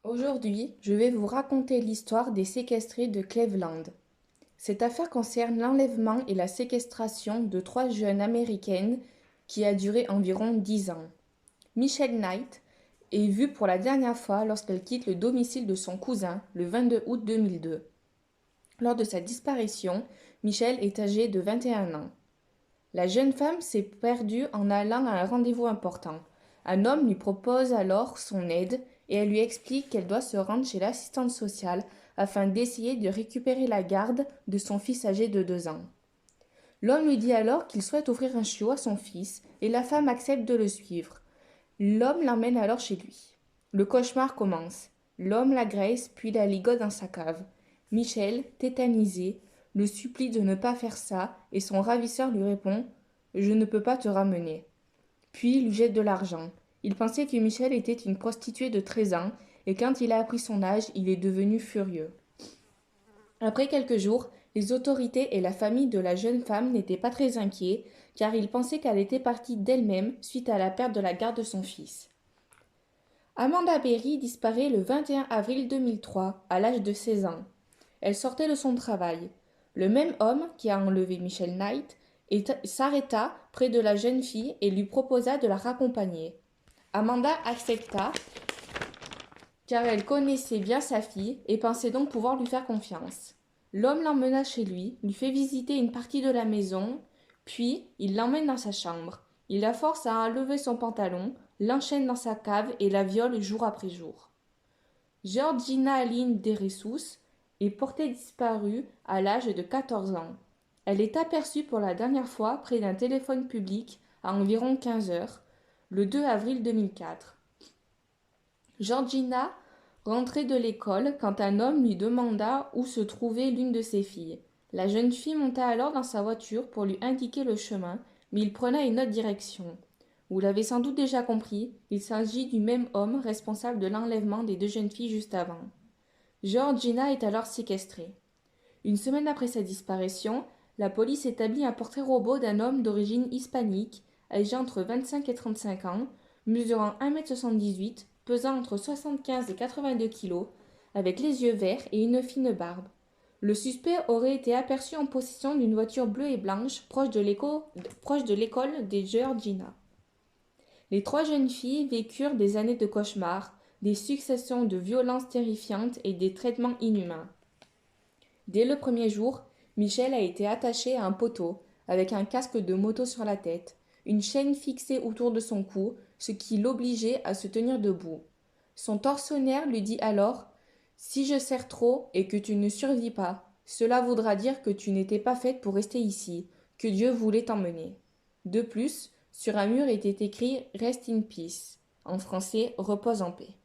Aujourd'hui, je vais vous raconter l'histoire des séquestrés de Cleveland. Cette affaire concerne l'enlèvement et la séquestration de trois jeunes américaines qui a duré environ 10 ans. Michelle Knight est vue pour la dernière fois lorsqu'elle quitte le domicile de son cousin le 22 août 2002. Lors de sa disparition, Michelle est âgée de 21 ans. La jeune femme s'est perdue en allant à un rendez-vous important. Un homme lui propose alors son aide et elle lui explique qu'elle doit se rendre chez l'assistante sociale afin d'essayer de récupérer la garde de son fils âgé de 2 ans. L'homme lui dit alors qu'il souhaite offrir un chiot à son fils et la femme accepte de le suivre. L'homme l'emmène alors chez lui. Le cauchemar commence. L'homme l'agresse puis la ligote dans sa cave. Michel, tétanisé, le supplie de ne pas faire ça et son ravisseur lui répond: Je ne peux pas te ramener. Puis lui jette de l'argent. Il pensait que Michel était une prostituée de 13 ans et quand il a appris son âge, il est devenu furieux. Après quelques jours, les autorités et la famille de la jeune femme n'étaient pas très inquiets car ils pensaient qu'elle était partie d'elle-même suite à la perte de la garde de son fils. Amanda Berry disparaît le 21 avril 2003 à l'âge de 16 ans. Elle sortait de son travail. Le même homme qui a enlevé Michelle Knight s'arrêta près de la jeune fille et lui proposa de la raccompagner. Amanda accepta car elle connaissait bien sa fille et pensait donc pouvoir lui faire confiance. L'homme l'emmena chez lui, lui fait visiter une partie de la maison, puis il l'emmène dans sa chambre. Il la force à enlever son pantalon, l'enchaîne dans sa cave et la viole jour après jour. Georgina Lynn DeRessus est portée disparue à l'âge de 14 ans. Elle est aperçue pour la dernière fois près d'un téléphone public à environ 15 heures, le 2 avril 2004. Georgina rentrait de l'école quand un homme lui demanda où se trouvait l'une de ses filles. La jeune fille monta alors dans sa voiture pour lui indiquer le chemin, mais il prenait une autre direction. Vous l'avez sans doute déjà compris, il s'agit du même homme responsable de l'enlèvement des deux jeunes filles juste avant. Georgina est alors séquestrée. Une semaine après sa disparition, la police établit un portrait robot d'un homme d'origine hispanique, âgé entre 25 et 35 ans, mesurant 1,78 m, pesant entre 75 et 82 kg, avec les yeux verts et une fine barbe. Le suspect aurait été aperçu en possession d'une voiture bleue et blanche proche de l'école des Georgina. Les trois jeunes filles vécurent des années de cauchemars, des successions de violences terrifiantes et des traitements inhumains. Dès le premier jour, Michel a été attaché à un poteau, avec un casque de moto sur la tête, une chaîne fixée autour de son cou, ce qui l'obligeait à se tenir debout. Son tortionnaire lui dit alors: Si je serre trop et que tu ne survis pas, cela voudra dire que tu n'étais pas faite pour rester ici, que Dieu voulait t'emmener. De plus, sur un mur était écrit Rest in peace, en français Repose en paix.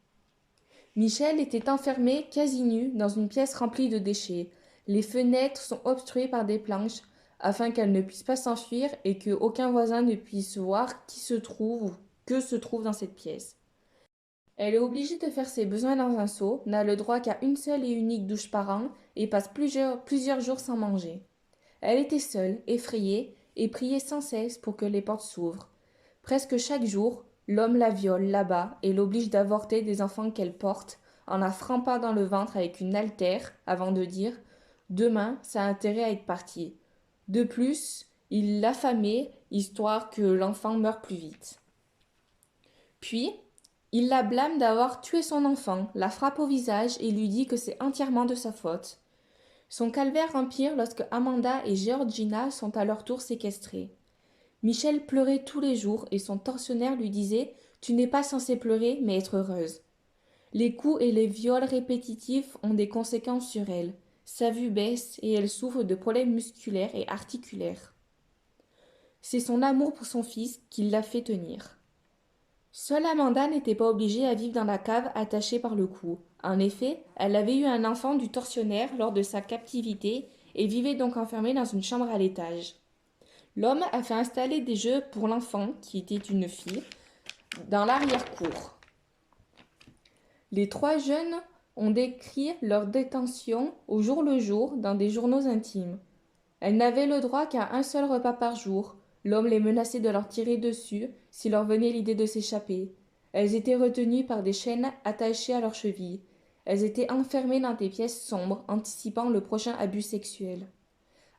Michel était enfermé quasi nu dans une pièce remplie de déchets. Les fenêtres sont obstruées par des planches afin qu'elle ne puisse pas s'enfuir et que aucun voisin ne puisse voir qui se trouve ou que se trouve dans cette pièce. Elle est obligée de faire ses besoins dans un seau, n'a le droit qu'à une seule et unique douche par an et passe plusieurs jours sans manger. Elle était seule, effrayée, et priait sans cesse pour que les portes s'ouvrent. Presque chaque jour, l'homme la viole, l'abat et l'oblige d'avorter des enfants qu'elle porte en la frappant dans le ventre avec une haltère avant de dire: Demain, ça a intérêt à être parti. De plus, il l'affamait, histoire que l'enfant meure plus vite. Puis, il la blâme d'avoir tué son enfant, la frappe au visage et lui dit que c'est entièrement de sa faute. Son calvaire empire lorsque Amanda et Georgina sont à leur tour séquestrées. Michel pleurait tous les jours et son tortionnaire lui disait: Tu n'es pas censée pleurer, mais être heureuse. Les coups et les viols répétitifs ont des conséquences sur elle. Sa vue baisse et elle souffre de problèmes musculaires et articulaires. C'est son amour pour son fils qui l'a fait tenir. Seule Amanda n'était pas obligée à vivre dans la cave attachée par le cou. En effet, elle avait eu un enfant du tortionnaire lors de sa captivité et vivait donc enfermée dans une chambre à l'étage. L'homme a fait installer des jeux pour l'enfant, qui était une fille, dans l'arrière-cour. Les trois jeunes ont décrit leur détention au jour le jour dans des journaux intimes. Elles n'avaient le droit qu'à un seul repas par jour. L'homme les menaçait de leur tirer dessus si leur venait l'idée de s'échapper. Elles étaient retenues par des chaînes attachées à leurs chevilles. Elles étaient enfermées dans des pièces sombres, anticipant le prochain abus sexuel.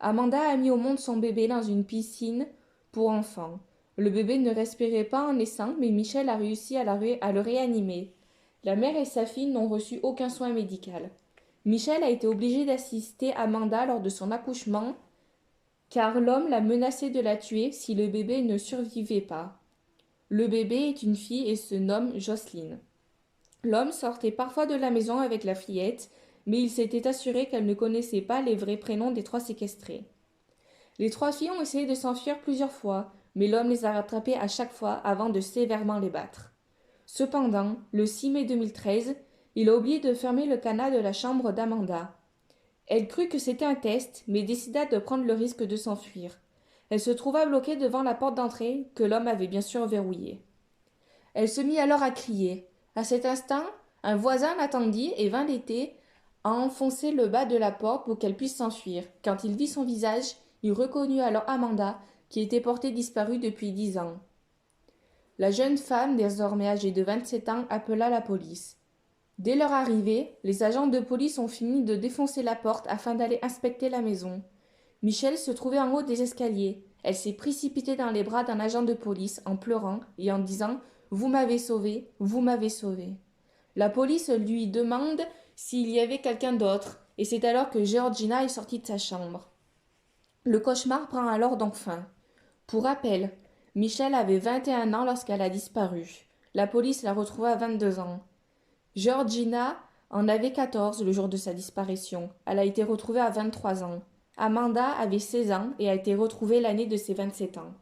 Amanda a mis au monde son bébé dans une piscine pour enfants. Le bébé ne respirait pas en naissant, mais Michel a réussi à le réanimer. La mère et sa fille n'ont reçu aucun soin médical. Michel a été obligé d'assister Amanda lors de son accouchement, car l'homme l'a menacé de la tuer si le bébé ne survivait pas. Le bébé est une fille et se nomme Jocelyne. L'homme sortait parfois de la maison avec la fillette, mais il s'était assuré qu'elle ne connaissait pas les vrais prénoms des 3 séquestrés. Les 3 filles ont essayé de s'enfuir plusieurs fois, mais l'homme les a rattrapées à chaque fois avant de sévèrement les battre. Cependant, le 6 mai 2013, il a oublié de fermer le cadenas de la chambre d'Amanda. Elle crut que c'était un test, mais décida de prendre le risque de s'enfuir. Elle se trouva bloquée devant la porte d'entrée, que l'homme avait bien sûr verrouillée. Elle se mit alors à crier. À cet instant, un voisin l'attendit et vint l'aider à enfoncer le bas de la porte pour qu'elle puisse s'enfuir. Quand il vit son visage, il reconnut alors Amanda, qui était portée disparue depuis 10 ans. La jeune femme, désormais âgée de 27 ans, appela la police. Dès leur arrivée, les agents de police ont fini de défoncer la porte afin d'aller inspecter la maison. Michel se trouvait en haut des escaliers. Elle s'est précipitée dans les bras d'un agent de police en pleurant et en disant « Vous m'avez sauvé, vous m'avez sauvé ». La police lui demande s'il y avait quelqu'un d'autre, et c'est alors que Georgina est sortie de sa chambre. Le cauchemar prend alors donc fin. Pour rappel, Michel avait 21 ans lorsqu'elle a disparu. La police l'a retrouvée à 22 ans. Georgina en avait 14 le jour de sa disparition. Elle a été retrouvée à 23 ans. Amanda avait 16 ans et a été retrouvée l'année de ses 27 ans.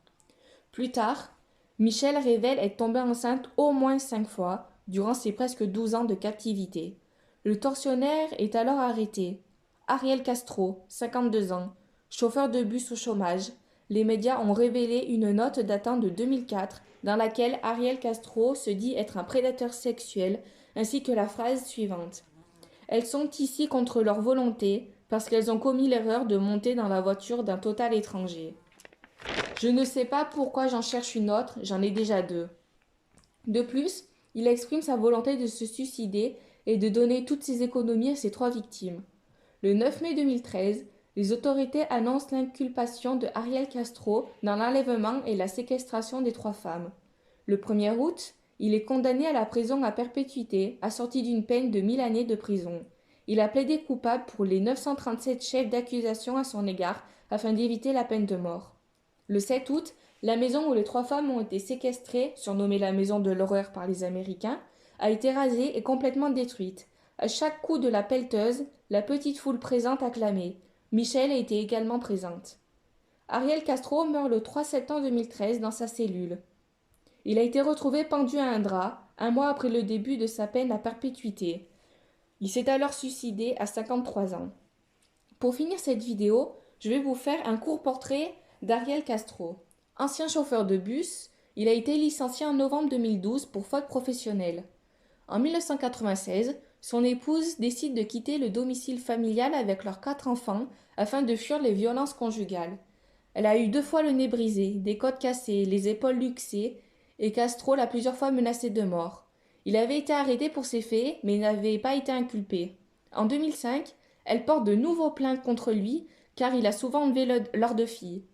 Plus tard, Michel révèle être tombée enceinte au moins 5 fois durant ses presque 12 ans de captivité. Le tortionnaire est alors arrêté. Ariel Castro, 52 ans, chauffeur de bus au chômage. Les médias ont révélé une note datant de 2004 dans laquelle Ariel Castro se dit être un prédateur sexuel, ainsi que la phrase suivante. Elles sont ici contre leur volonté parce qu'elles ont commis l'erreur de monter dans la voiture d'un total étranger. Je ne sais pas pourquoi j'en cherche une autre, j'en ai déjà 2. De plus, il exprime sa volonté de se suicider et de donner toutes ses économies à ses 3 victimes. Le 9 mai 2013, les autorités annoncent l'inculpation de Ariel Castro dans l'enlèvement et la séquestration des 3 femmes. Le 1er août, il est condamné à la prison à perpétuité, assorti d'une peine de 1000 années de prison. Il a plaidé coupable pour les 937 chefs d'accusation à son égard afin d'éviter la peine de mort. Le 7 août, la maison où les 3 femmes ont été séquestrées, surnommée la maison de l'horreur par les Américains, a été rasée et complètement détruite. À chaque coup de la pelleteuse, la petite foule présente acclamait. Michel était également présente. Ariel Castro meurt le 3 septembre 2013 dans sa cellule. Il a été retrouvé pendu à un drap, un mois après le début de sa peine à perpétuité. Il s'est alors suicidé à 53 ans. Pour finir cette vidéo, je vais vous faire un court portrait d'Ariel Castro. Ancien chauffeur de bus, il a été licencié en novembre 2012 pour faute professionnelle. En 1996, son épouse décide de quitter le domicile familial avec leurs 4 enfants afin de fuir les violences conjugales. Elle a eu 2 fois le nez brisé, des côtes cassées, les épaules luxées, et Castro l'a plusieurs fois menacé de mort. Il avait été arrêté pour ces faits, mais n'avait pas été inculpé. En 2005, elle porte de nouveaux plaintes contre lui, car il a souvent enlevé leurs 2 filles.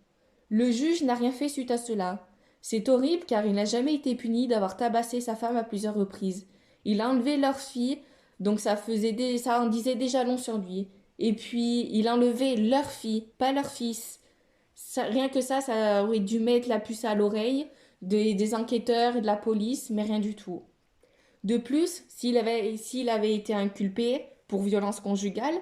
Le juge n'a rien fait suite à cela. C'est horrible car il n'a jamais été puni d'avoir tabassé sa femme à plusieurs reprises. Il a enlevé leurs filles, donc ça en disait déjà long sur lui. Et puis, il a enlevé leurs filles, pas leurs fils. Rien que ça aurait dû mettre la puce à l'oreille des enquêteurs et de la police, mais rien du tout. De plus, s'il avait été inculpé pour violence conjugale,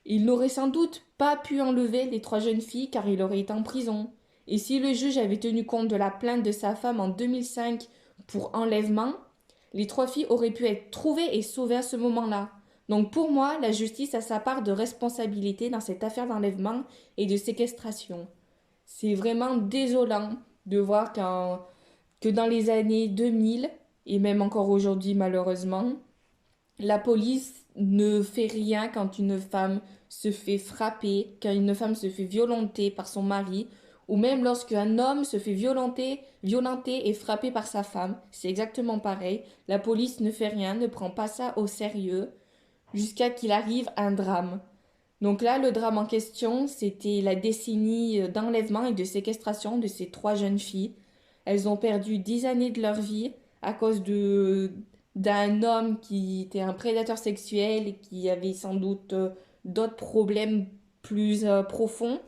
il n'aurait sans doute pas pu enlever les 3 jeunes filles car il aurait été en prison. Et si le juge avait tenu compte de la plainte de sa femme en 2005 pour enlèvement, les 3 filles auraient pu être trouvées et sauvées à ce moment-là. Donc pour moi, la justice a sa part de responsabilité dans cette affaire d'enlèvement et de séquestration. C'est vraiment désolant de voir que dans les années 2000, et même encore aujourd'hui malheureusement, la police ne fait rien quand une femme se fait frapper, quand une femme se fait violenter par son mari, ou même lorsqu'un homme se fait violenter et frappé par sa femme. C'est exactement pareil. La police ne fait rien, ne prend pas ça au sérieux. jusqu'à qu'il arrive un drame. Donc là, le drame en question, c'était la décennie d'enlèvement et de séquestration de ces trois jeunes filles. Elles ont perdu 10 années de leur vie à cause d'un homme qui était un prédateur sexuel et qui avait sans doute d'autres problèmes plus profonds.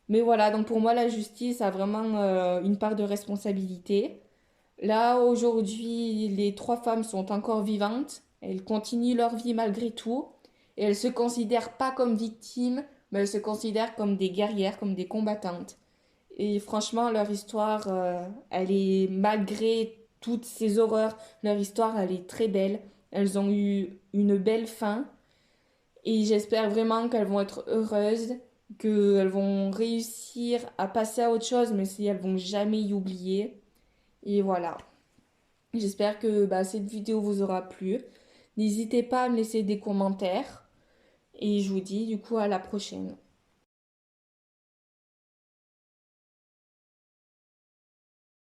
Mais voilà, donc pour moi, la justice a vraiment une part de responsabilité. Là, aujourd'hui, les trois femmes sont encore vivantes. Elles continuent leur vie malgré tout. Et elles se considèrent pas comme victimes, mais elles se considèrent comme des guerrières, comme des combattantes. Et franchement, leur histoire, elle est, malgré toutes ces horreurs, leur histoire, elle est très belle. Elles ont eu une belle fin. Et j'espère vraiment qu'elles vont être heureuses, qu'elles vont réussir à passer à autre chose, mais si elles vont jamais y oublier. Et voilà. J'espère que cette vidéo vous aura plu. N'hésitez pas à me laisser des commentaires. Et je vous dis du coup à la prochaine.